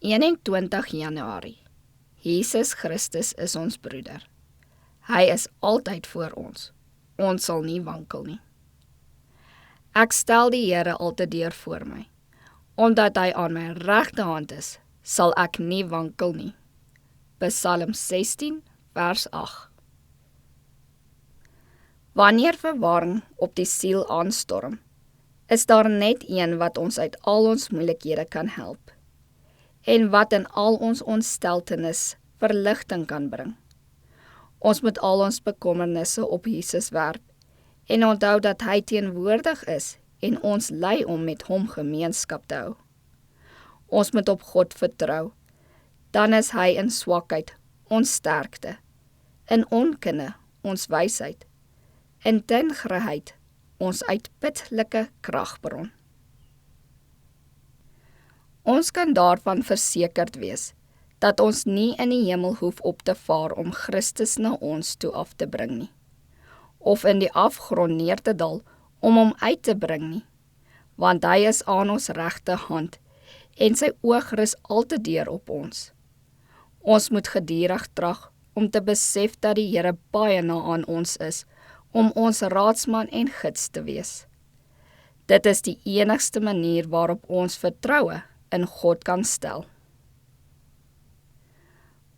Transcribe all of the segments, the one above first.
21 Januarie. Jesus Christus is ons broeder. Hy is altyd voor ons. Ons sal nie wankel nie. Ek stel die Here altyd deur voor my. Omdat hy aan my regterhand is, sal ek nie wankel nie. Psalm 16, vers 8. Wanneer verwarring op die siel aanstorm, is daar net een wat ons uit al ons moeilikhede kan help, en wat in al ons ontsteltenis verligting kan bring. Ons moet al ons bekommernisse op Jesus werp, en onthou dat hy teenwoordig is, en ons lei om met hom gemeenskap te hou. Ons moet op God vertrou, dan is hy in swakheid ons sterkte, in onkunde ons wysheid, in tengerheid ons uitputlike kragbron. Ons kan daarvan versekerd wees, dat ons nie in die hemel hoef op te vaar om Christus na ons toe af te bring nie, of in die afgrond neer te dal om hom uit te bring nie, want hy is aan ons regterhand, en sy oog rus altyd deur op ons. Ons moet gedurig trag om te besef dat die Here baie na aan ons is, om ons raadsman en gids te wees. Dit is die enigste manier waarop ons vertroue in God kan stel.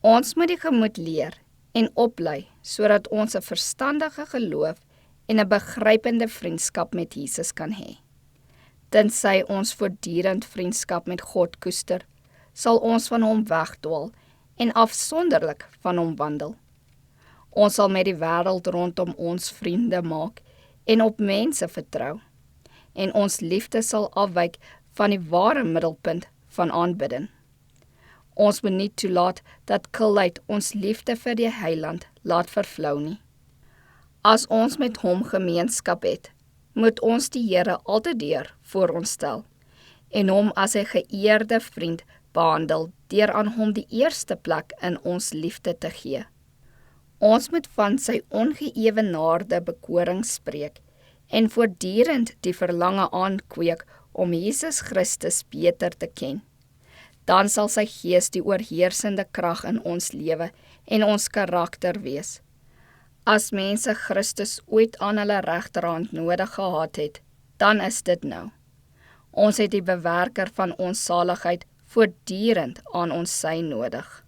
Ons moet die gemoed leer en oplei, sodat ons 'n verstandige geloof en 'n begrypende vriendskap met Jesus kan hê. Tensy ons voortdurend vriendskap met God koester, sal ons van hom wegdwaal en afsonderlik van hom wandel. Ons sal met die wêreld rondom ons vriende maak en op mense vertrou, en ons liefde sal afwyk van die ware middelpunt van aanbidding. Ons moet nie toelaat dat kilheid ons liefde vir die Heiland laat vervlou nie. As ons met hom gemeenskap het, moet ons die Here altyd deur voor ons stel, en hom as 'n geëerde vriend behandel deur aan hom die eerste plek in ons liefde te gee. Ons moet van sy ongeëwenaarde bekoring spreek en voortdurend die verlange aankweek om Jesus Christus beter te ken. Dan sal sy gees die oorheersende krag in ons lewe en ons karakter wees. As mense Christus ooit aan hulle regterhand nodig gehad het, dan is dit nou. Ons het die bewerker van ons saligheid voortdurend aan ons sy nodig.